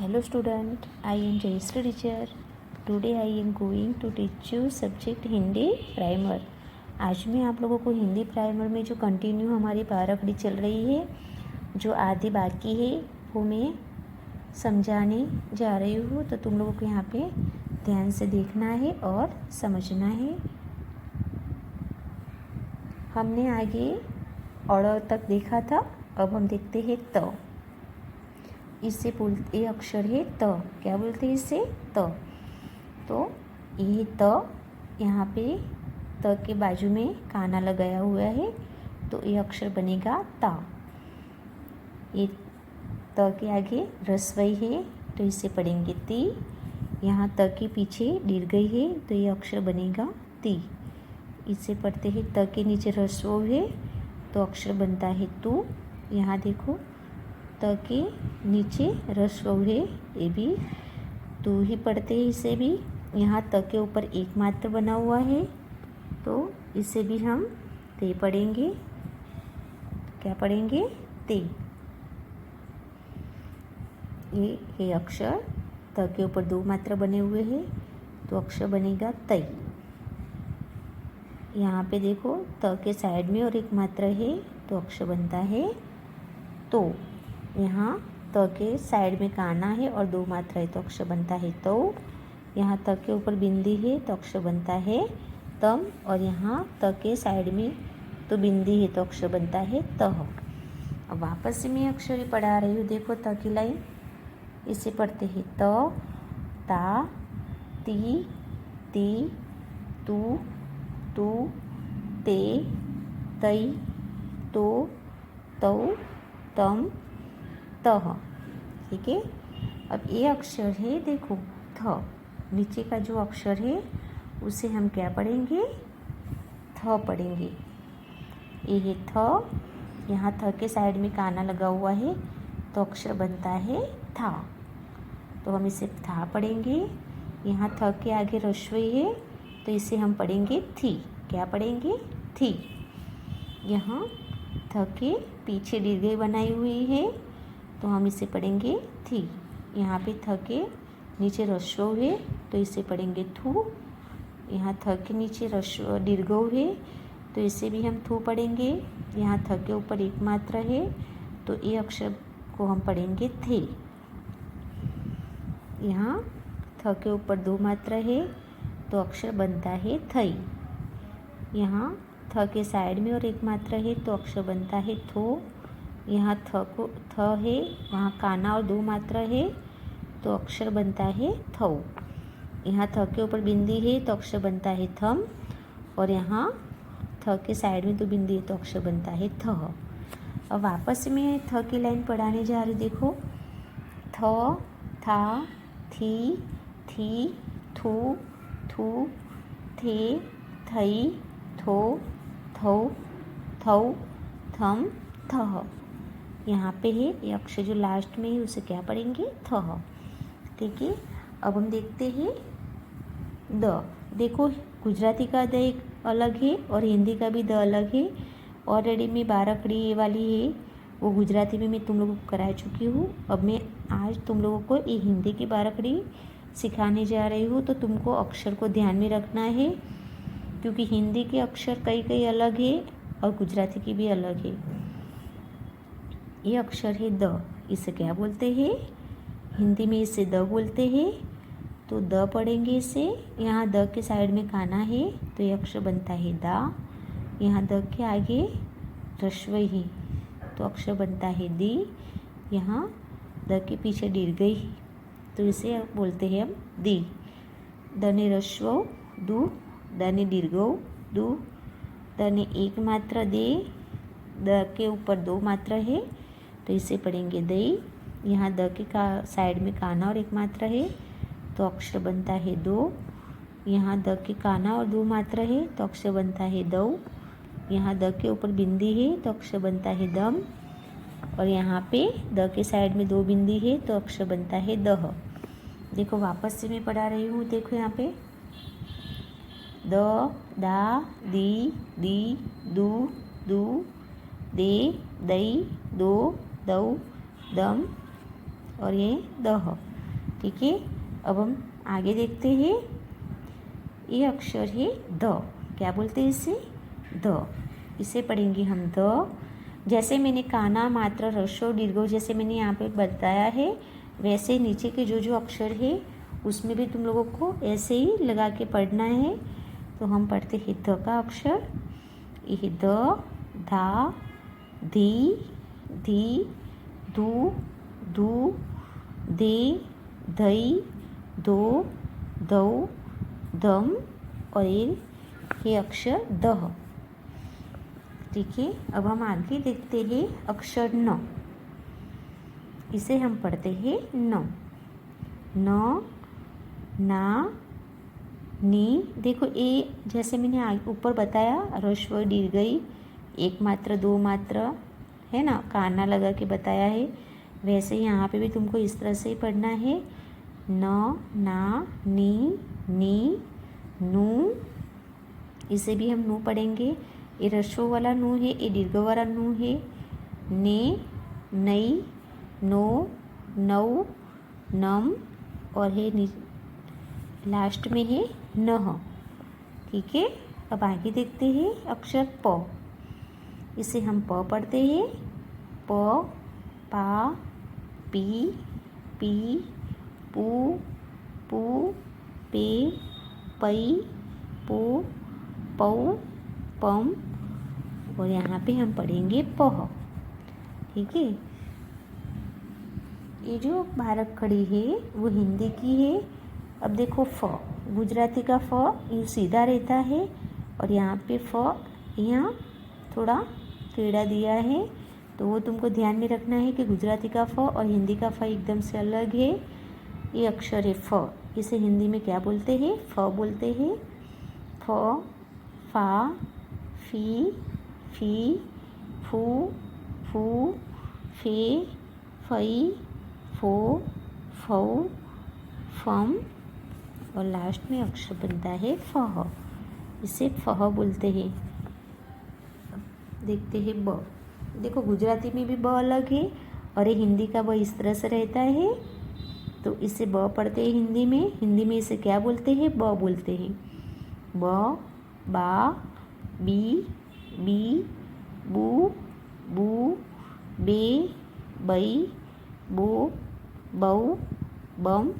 Hello student, I am Jayashree teacher. Today I am going to teach you subject Hindi primer. आज मैं आप लोगों को हिंदी प्राइमर में जो कंटिन्यू हमारी पाराखड़ी चल रही है, जो आधी बाकी है, वो मैं समझाने जा रही हूँ। तो तुम लोगों को यहाँ पे ध्यान से देखना है और समझना है। हमने आगे अड़ तक देखा था, अब हम देखते हैं त। इससे बोलते ये अक्षर है त। क्या बोलते हैं इसे? त। तो ये त, यहाँ पे त के बाजू में काना लगाया हुआ है, तो ये अक्षर बनेगा ता। ये त के आगे रस्वई है, तो इसे पढ़ेंगे ती। यहाँ त के पीछे दीर्घई है, तो ये अक्षर बनेगा ती। इसे पढ़ते हैं त के नीचे रस्व है, तो अक्षर बनता है तू। यहाँ देखो त के नीचे रस्व है, ये भी तू ही पढ़ते हैं इसे भी। यहाँ त के ऊपर एक मात्र बना हुआ है, तो इसे भी हम ते पढ़ेंगे। क्या पढ़ेंगे? ते। ये अक्षर त के ऊपर दो मात्रा बने हुए हैं, तो अक्षर बनेगा तई। यहाँ पे देखो त के साइड में और एक मात्रा है, तो अक्षर बनता है तो। यहाँ त के साइड में काना है और दो मात्रा है, तो अक्षर बनता है तो। यहाँ त के ऊपर बिंदी है, तो अक्षर बनता है तम। और यहाँ त के साइड में तो बिंदी है, तो अक्षर बनता है तह। अब वापस से मैं अक्षर पढ़ा रही हूँ। देखो त की लाइन, इसे पढ़ते हैं त, ता, ती, ती, तू, तू, ते, तई, तो, तौ, तम, तह। ठीक है। अब ये अक्षर है, देखो थ। नीचे का जो अक्षर है उसे हम क्या पढ़ेंगे? थ पढ़ेंगे। ये है थ। यहाँ थ के साइड में काना लगा हुआ है, तो अक्षर बनता है था। तो हम इसे था पढ़ेंगे। यहाँ थ के आगे रस्वई है, तो इसे हम पढ़ेंगे थी। क्या पढ़ेंगे? थी। यहाँ थ के पीछे दीर्घई बनाई हुई है, तो हम इसे पढ़ेंगे थी। यहाँ पे थ के नीचे रस्व है, तो इसे पढ़ेंगे थू। यहाँ थ के नीचे रस्व दीर्घऊ है, तो इसे भी हम थू पढ़ेंगे। यहाँ थ के ऊपर एक मात्रा है, तो ये अक्षर को हम पढ़ेंगे थे। यहाँ थ के ऊपर दो मात्रा है, तो अक्षर बनता है थई। यहाँ थ के साइड में और एक मात्रा है, तो अक्षर बनता है थो। यहाँ थ है, वहाँ काना और दो मात्रा है, तो अक्षर बनता है थौ। यहाँ थ के ऊपर बिंदी है, तो अक्षर बनता है थम। और यहाँ थ के साइड में दो बिंदी है, तो अक्षर बनता है थह। अब वापस में थ की लाइन पढ़ाने जा रही। देखो थ, था, थी, थी, थू, थू, थे, थई, थो, थौ, थौ, थम, थह। यहाँ पे है ये अक्षर जो लास्ट में है, उसे क्या पढ़ेंगे? थह। ठीक है। अब हम देखते हैं द। देखो गुजराती का द एक अलग है और हिंदी का भी द अलग है। ऑलरेडी मैं बाराखड़ी ये वाली है, वो गुजराती में मैं तुम लोगों को करा चुकी हूँ। अब मैं आज तुम लोगों को ये हिंदी की बाराखड़ी सिखाने जा रही हूँ। तो तुमको अक्षर को ध्यान में रखना है, क्योंकि हिंदी के अक्षर कई कई अलग है और गुजराती की भी अलग है। ये अक्षर है द। इसे क्या बोलते हैं? हिंदी में इसे द बोलते हैं, तो द पढ़ेंगे इसे। यहाँ द के साइड में काना है, तो ये अक्षर बनता है दा। यहाँ द के आगे रस्वई है, तो अक्षर बनता है दी। यहाँ द के पीछे दीर्घई है, तो इसे बोलते हैं हम दी। द ने रस्व दू, द ने दीर्घौ दू, द ने एक मात्रा दे, द के ऊपर दो मात्रा है, तो इसे पढ़ेंगे दई। यहाँ द के साइड में काना और एक मात्रा है, तो अक्षर बनता है दो। यहाँ द के काना और दो मात्रा है, तो अक्षर बनता है दौ। यहाँ द के ऊपर बिंदी है, तो अक्षर बनता है दम। और यहाँ पे द के साइड में दो बिंदी है, तो अक्षर बनता है दह। देखो वापस से मैं पढ़ा रही हूँ। देखो यहाँ पे द, दा, दी, दी, दू, दू, दे, दई, दो, दौ, दम और ये दह। ठीक है। अब हम आगे देखते हैं। ये अक्षर है द। क्या बोलते हैं इसे? द। इसे पढ़ेंगे हम द। जैसे मैंने काना, मात्रा, ह्रस्व, दीर्घ जैसे मैंने यहाँ पे बताया है, वैसे नीचे के जो जो अक्षर है उसमें भी तुम लोगों को ऐसे ही लगा के पढ़ना है। तो हम पढ़ते हैं द का अक्षर। ये द, धा, धी, धी, दू, दू, दे, दई, दो, दौ, दम और ये अक्षर दह। ठीक है। अब हम आगे देखते हैं अक्षर न। इसे हम पढ़ते हैं न। न, ना, नी। देखो ये जैसे मैंने ऊपर बताया, ह्रस्व दीर्घई, एक मात्रा दो मात्रा है ना, काना लगा के बताया है, वैसे यहाँ पे भी तुमको इस तरह से ही पढ़ना है। न, ना, नी, नी, नू। इसे भी हम नू पढ़ेंगे। ये ह्रस्व वाला नू है, ये दीर्घ वाला नू है। ने, नई, नो, नौ, नम और है लास्ट में है नह। ठीक है। अब आगे देखते हैं अक्षर प। इसे हम प पढ़ते हैं। प, पा, पी, पी, पू, पू, पे, पई, पो, पौ, पम और यहाँ पे हम पढ़ेंगे पह। ठीक है। ये जो भारत खड़ी है वो हिंदी की है। अब देखो फ, गुजराती का फ ये सीधा रहता है और यहाँ पे फ यहाँ थोड़ा टेढ़ा दिया है, तो वो तुमको ध्यान में रखना है कि गुजराती का फ और हिंदी का फ एकदम से अलग है। ये अक्षर है फ, इसे हिंदी में क्या बोलते हैं? फ बोलते हैं। फ, फा, फी, फी, फू, फू, फे, फई, फो, फौ, फम और लास्ट में अक्षर बनता है फह। इसे फह बोलते हैं। देखते हैं ब। देखो गुजराती में भी ब अलग है और ये हिंदी का ब इस तरह से रहता है, तो इसे ब पढ़ते हैं हिंदी में। हिंदी में इसे क्या बोलते हैं? ब बोलते हैं। ब, बा, बी, बी, बू, बू, बे, बई, बो, बऊ, बम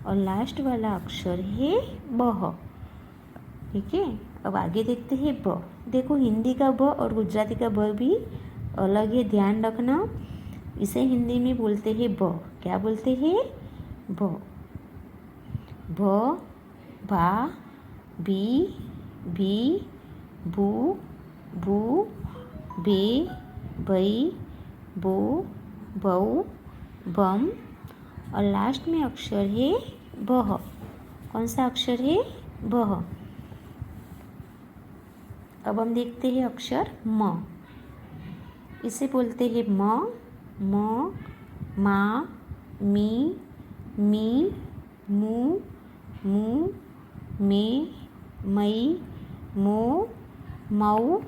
और लास्ट वाला अक्षर है बह। ठीक है। अब आगे देखते हैं ब। देखो हिंदी का ब और गुजराती का ब भी अलग है, ध्यान रखना। इसे हिंदी में बोलते हैं ब। क्या बोलते हैं? ब। भ, भा, बी, भी, भू, भू, बे, बई, बो, बऊ, बम और लास्ट में अक्षर है बह। कौन सा अक्षर है? बह। अब हम देखते हैं अक्षर म। इसे बोलते हैं म, मा, मी, मू, मू, मे, मई, मो, मऊ,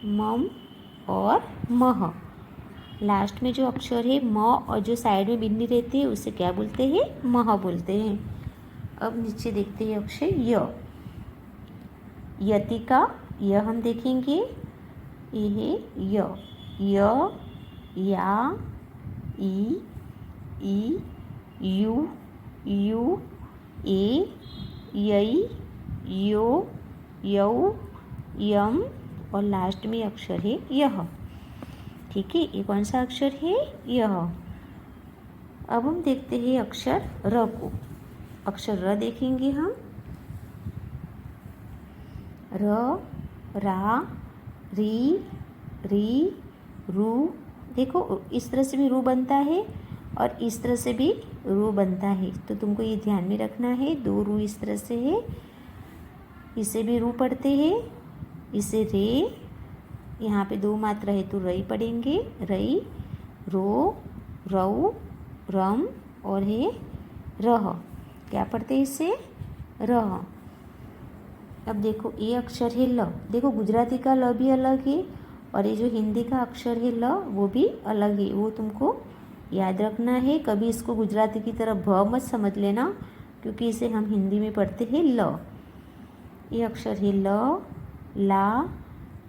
मम और मह। लास्ट में जो अक्षर है म और जो साइड में बिंदी रहती है उसे क्या बोलते हैं? मह बोलते हैं। अब नीचे देखते हैं अक्षर य। यति का य हम देखेंगे। ये है य, या, ई, यू, ए, यई, यो, यौ, यम और लास्ट में अक्षर है यह। ठीक है। ये कौन सा अक्षर है? यह। अब हम देखते हैं अक्षर र को। अक्षर र देखेंगे हम। र, रा, री, री, रू। देखो इस तरह से भी रू बनता है और इस तरह से भी रू बनता है, तो तुमको ये ध्यान में रखना है। दो रू इस तरह से है, इसे भी रू पढ़ते हैं। इसे रे, यहाँ पे दो मात्रा है तो रई पढ़ेंगे। रई, रो, रऊ, रम और है रह। क्या पढ़ते हैं इसे? रह। अब देखो ये अक्षर है ल। देखो गुजराती का ल भी अलग है और ये जो हिंदी का अक्षर है ल वो भी अलग है, वो तुमको याद रखना है, कभी इसको गुजराती की तरह भ मत समझ लेना, क्योंकि इसे हम हिंदी में पढ़ते हैं ल। ये अक्षर है ल, ला,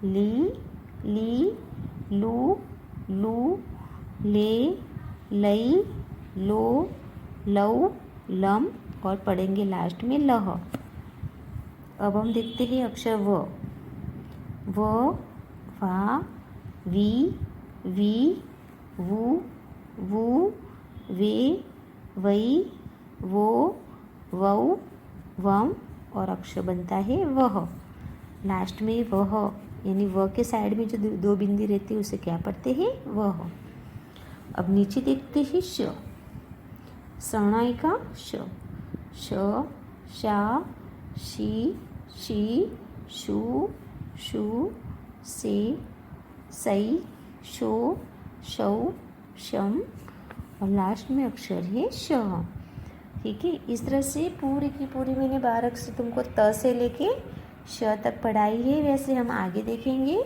ली, ली, लू, लू, ले, लई, लो, लऊ, लम और पढ़ेंगे लास्ट में लह। अब हम देखते हैं अक्षर व। वा, वी, वू, वू, वे, वई, वो, वऊ, वम और अक्षर बनता है वह। लास्ट में वह, यानी व के साइड में जो दो बिंदी रहती है उसे क्या पढ़ते हैं? वह। अब नीचे देखते हैं श। शरणाई का श। श, शा, शी, शू, शू, से, सई, शो, शौ, शम और लास्ट में अक्षर है श। ठीक है, इस तरह से पूरी की पूरी मैंने 12 अक्षर तुमको त से लेके श तक पढ़ाई है। वैसे हम आगे देखेंगे।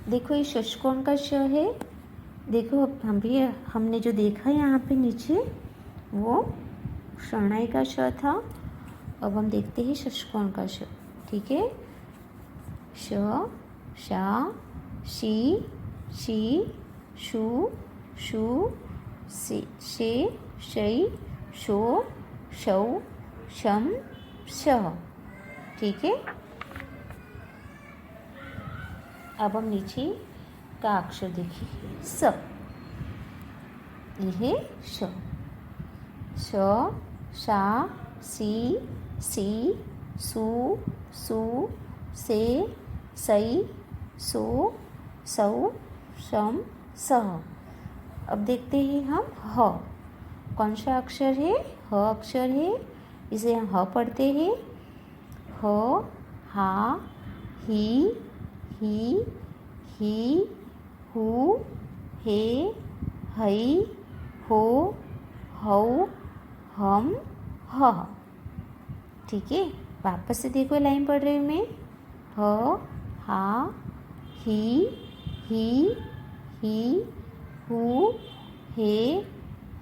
देखो ये षष्कोण का श है। देखो हमने जो देखा यहाँ पे नीचे वो शरणाई का श था। अब हम देखते हैं षष्कोण का श। ठीक है, श, शा, शी, शू, शू, से, शई, शो, शौ, शम, श। ठीक है, अब हम नीचे का अक्षर देखिए स। यह है श। श, शा, सी, सू, से, सई, सो, सौ, शम, सह। अब देखते हैं हम ह। कौन सा अक्षर है? ह अक्षर है, इसे हम ह पढ़ते हैं। ह, हा, ही, हू, हे, हई, हो, हऊ, हम, ह। ठीक है, वापस से देखो लाइन पढ़ रही हूँ मैं। ह, हा, ही, हू, हे,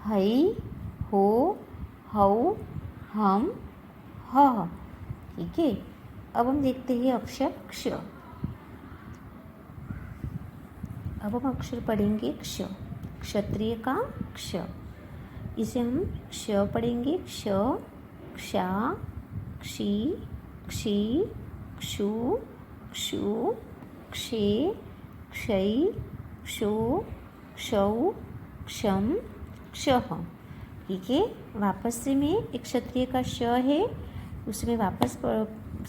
हई, हो, हऊ, हम, ह। ठीक है, अब हम देखते हैं अक्षर क्ष। अब हम अक्षर पढ़ेंगे क्ष। क्षत्रिय का क्ष। इसे हम क्ष पढ़ेंगे। क्ष,क्षा, क्षी, क्षी, क्षु, क्षु, क्षे, क्षई, क्षो, क्षौ, क्षम, क्षः। ठीक है, वापस से मैं एक क्षत्रिय का श है उसमें वापस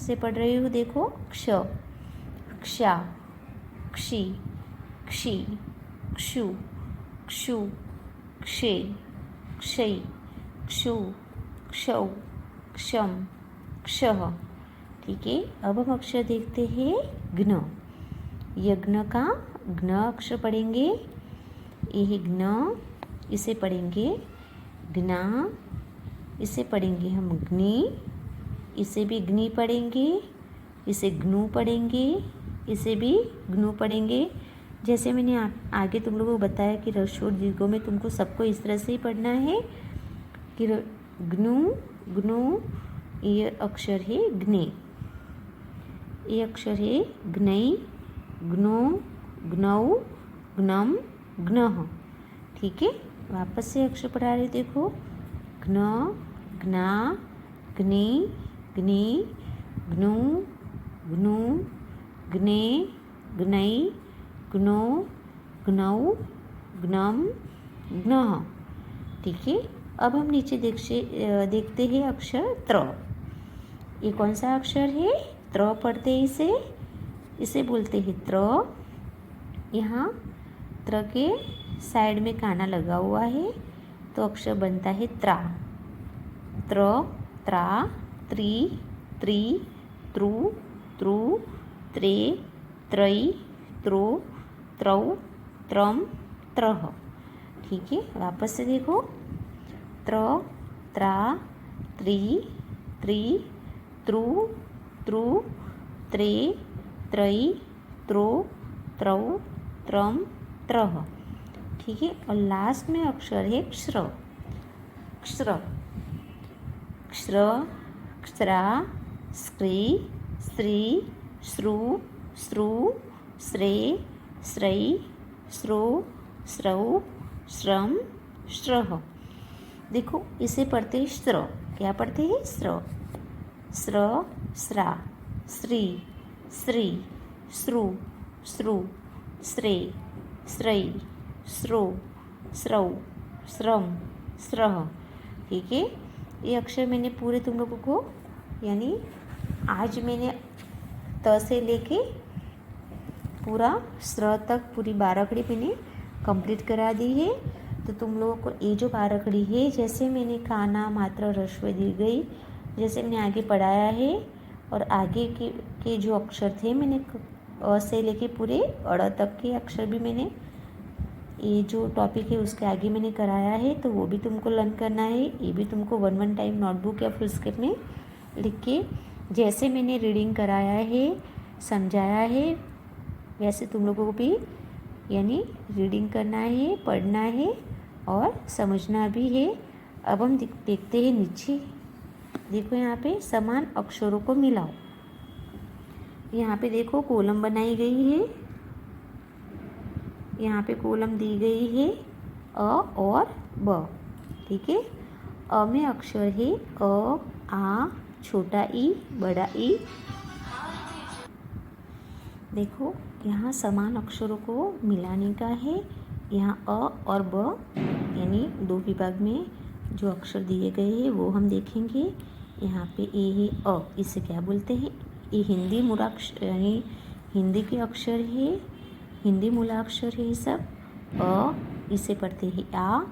से पढ़ रही हूँ। देखो क्ष,क्षा, क्षी, क्षी, क्षु, क्षु, क्षे, क्षई, क्षु, क्षौ, क्षम, क्षः। ठीक है, अब हम अक्षर देखते हैं घ्न। यज्ञ का घ्न अक्षर पढ़ेंगे। यह घ्न, इसे पढ़ेंगे घ्ना, इसे पढ़ेंगे हम घ्नी, इसे भी घ्नी पढ़ेंगे, इसे घ्नु पढ़ेंगे, इसे भी घ्नु पढ़ेंगे। जैसे मैंने आगे तुम लोगों को बताया कि ह्रस्व और दीर्घों में तुमको सबको इस तरह से ही पढ़ना है कि घ्नु, घ्नु, ये अक्षर है घ्ने, ये अक्षर है घ्नई, घ्नो, घ्नौ, घ्नम, घ्नः। ठीक है, वापस से अक्षर पढ़ा रहे देखो। घ्न, घ्ना, घ्नी, घ्नी, घ्नु, घ्नु, घ्ने, घ्नई, घ्नो, घ्नौ, घ्नम, घ्नः। ठीक है, अब हम नीचे देखते हैं अक्षर त्र। ये कौन सा अक्षर है? त्र पढ़ते हैं इसे बोलते हैं त्र। यहाँ त्र के साइड में काना लगा हुआ है तो अक्षर बनता है त्रा। त्र, त्रा, त्रि, त्रि,त्रु, त्रु, त्रे, त्रयी, त्रो, त्रौ, त्रम, त्रः। ठीक है, वापस से देखो। त्र, त्रा, त्रि, त्रि,त्रु, त्रु, त्रे, त्रयी, त्रो, त्रौ, त्रम, त्रः। ठीक है। और लास्ट में अक्षर है क्ष्र। क्ष्र, क्ष्र, क्ष्रा, स्त्री, स्त्री, श्रु, श्रु, श्रे, श्रै, श्रो, श्रौ, श्रम, श्रः। देखो इसे पढ़ते हैं स्र। क्या पढ़ते हैं? स्र। स्र, स्रा, श्री, श्री, श्रु, श्रु, श्रे, श्रै, श्रो, श्रौ, श्रम, श्रः। ठीक है। ये अक्षर मैंने पूरे तुम लोगों को, यानी आज मैंने त से लेके पूरा स्र तक पूरी बाराखड़ी मैंने कंप्लीट करा दी है। तो तुम लोगों को ये जो बाराखड़ी है, जैसे मैंने काना, मात्रा, ह्रस्व, दीर्घई जैसे मैंने आगे पढ़ाया है, और आगे के जो अक्षर थे मैंने अ से लेके पूरे अड़ तक के अक्षर भी मैंने ये जो टॉपिक है उसके आगे मैंने कराया है। तो वो भी तुमको लर्न करना है। ये भी तुमको 1 टाइम नोटबुक या फुलस्केप में लिख के जैसे मैंने रीडिंग कराया है, समझाया है, वैसे तुम लोगों को भी यानी रीडिंग करना है, पढ़ना है और समझना भी है। अब हम देखते हैं नीचे। देखो यहाँ पे समान अक्षरों को मिलाओ। यहाँ पे देखो कॉलम बनाई गई है। यहाँ पे कॉलम दी गई है अ और ब। ठीक है। अ में अक्षर है अ, आ, छोटा ई, बड़ा ई। देखो यहाँ समान अक्षरों को मिलाने का है। यहाँ अ और ब यानी 2 विभाग में जो अक्षर दिए गए हैं वो हम देखेंगे। यहाँ पे ए है अ, इसे क्या बोलते हैं? ये हिंदी मूलाक्षर यानी हिंदी के अक्षर है, हिंदी मूलाक्षर है ये सब। अ इसे पढ़ते हैं आ,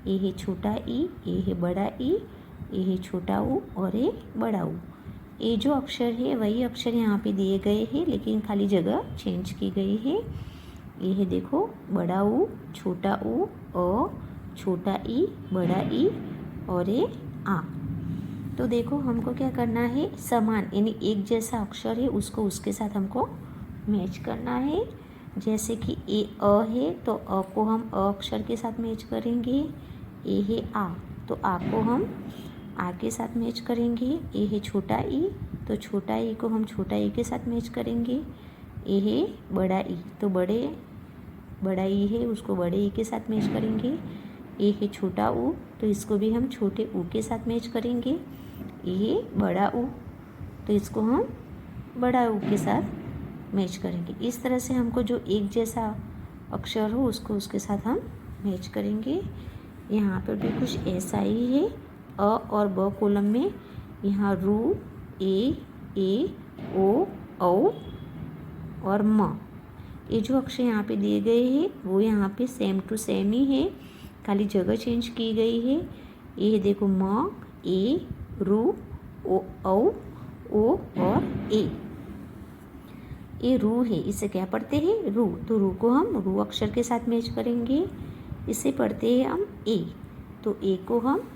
ये है छोटा ई, ये है बड़ा ई, ये है छोटा ऊ और ये बड़ा ऊ। ये जो अक्षर है वही अक्षर यहाँ पे दिए गए हैं, लेकिन खाली जगह चेंज की गई है। ये है देखो बड़ा ऊ, छोटा ऊ, अ, छोटा ई, बड़ा ई और ये आ। तो देखो हमको क्या करना है, समान यानी एक जैसा अक्षर है उसको उसके साथ हमको मैच करना है। जैसे कि ए अ है तो अ को हम अ अक्षर के साथ मैच करेंगे। ए है आ तो आ को हम आ के साथ मैच करेंगे। ए है छोटा ई तो छोटा ई को हम छोटा ई के साथ मैच करेंगे। ए है बड़ा ई तो बड़ा ई है उसको बड़े ई के साथ मैच करेंगे। ए है छोटा ऊ तो इसको भी हम छोटे ऊ के साथ मैच करेंगे। ए है बड़ा ऊ तो इसको हम बड़ा ऊ के साथ मैच करेंगे। इस तरह से हमको जो एक जैसा अक्षर हो उसको उसके साथ हम मैच करेंगे। यहाँ पर भी कुछ ऐसा ही है। अ और ब कॉलम में यहाँ रू, ए, ओ, औ और म। ये जो अक्षर यहाँ पे दिए गए हैं वो यहाँ पे सेम टू सेम ही है, खाली जगह चेंज की गई है। ये देखो म, ए, रू, ओ, औ, ओ और ए। ये रू है, इसे क्या पढ़ते हैं? रू। तो रू को हम रू अक्षर के साथ मैच करेंगे। इसे पढ़ते हैं हम ए, तो ए को हम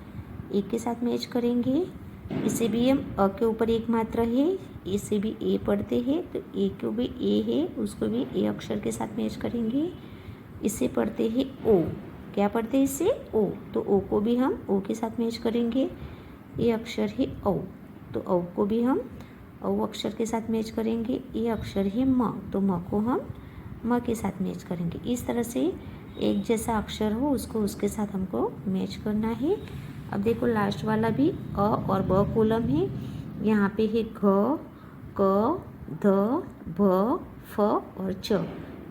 ए के साथ मैच करेंगे। इसे भी हम अ के ऊपर एक मात्रा है, इसे भी ए पढ़ते हैं तो ए को भी ए है उसको भी ए अक्षर के साथ मैच करेंगे। इसे पढ़ते हैं ओ, क्या पढ़ते हैं इसे? ओ। तो ओ को भी हम ओ के साथ मैच करेंगे। ये अक्षर है औ तो औ को भी हम औ अक्षर के साथ मैच करेंगे। ये अक्षर है म तो म को हम म के साथ मैच करेंगे। इस तरह से एक जैसा अक्षर हो उसको उसके साथ हमको मैच करना है। अब देखो लास्ट वाला भी अ और ब कॉलम है। यहाँ पे है घ, क, ध, भ, फ और च।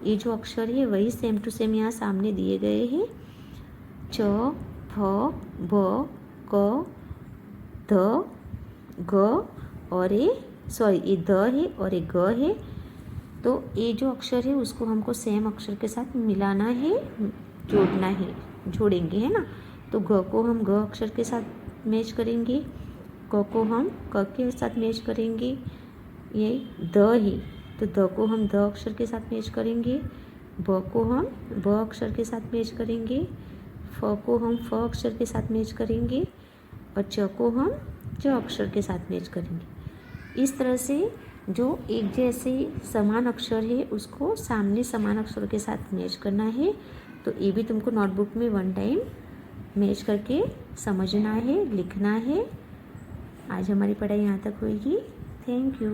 ये जो अक्षर है वही सेम टू सेम यहाँ सामने दिए गए हैं। च, फ, भ, क, ध, ग और ये ध है और ये ग है। तो ये जो अक्षर है उसको हमको सेम अक्षर के साथ मिलाना है, जोड़ना है, जोड़ेंगे है ना। तो घ को हम घ अक्षर के साथ मैच करेंगे, क को हम क के साथ मैच करेंगे। ये द है तो द को हम द अक्षर के साथ मैच करेंगे। ब को हम ब अक्षर के साथ मैच करेंगे। फ को हम फ अक्षर के साथ मैच करेंगे और च को हम च अक्षर के साथ मैच करेंगे। इस तरह से जो एक जैसे समान अक्षर है उसको सामने समान अक्षर के साथ मैच करना है। तो ये भी तुमको नोटबुक में 1 टाइम मैच करके समझना है, लिखना है। आज हमारी पढ़ाई यहाँ तक होगी। Thank you.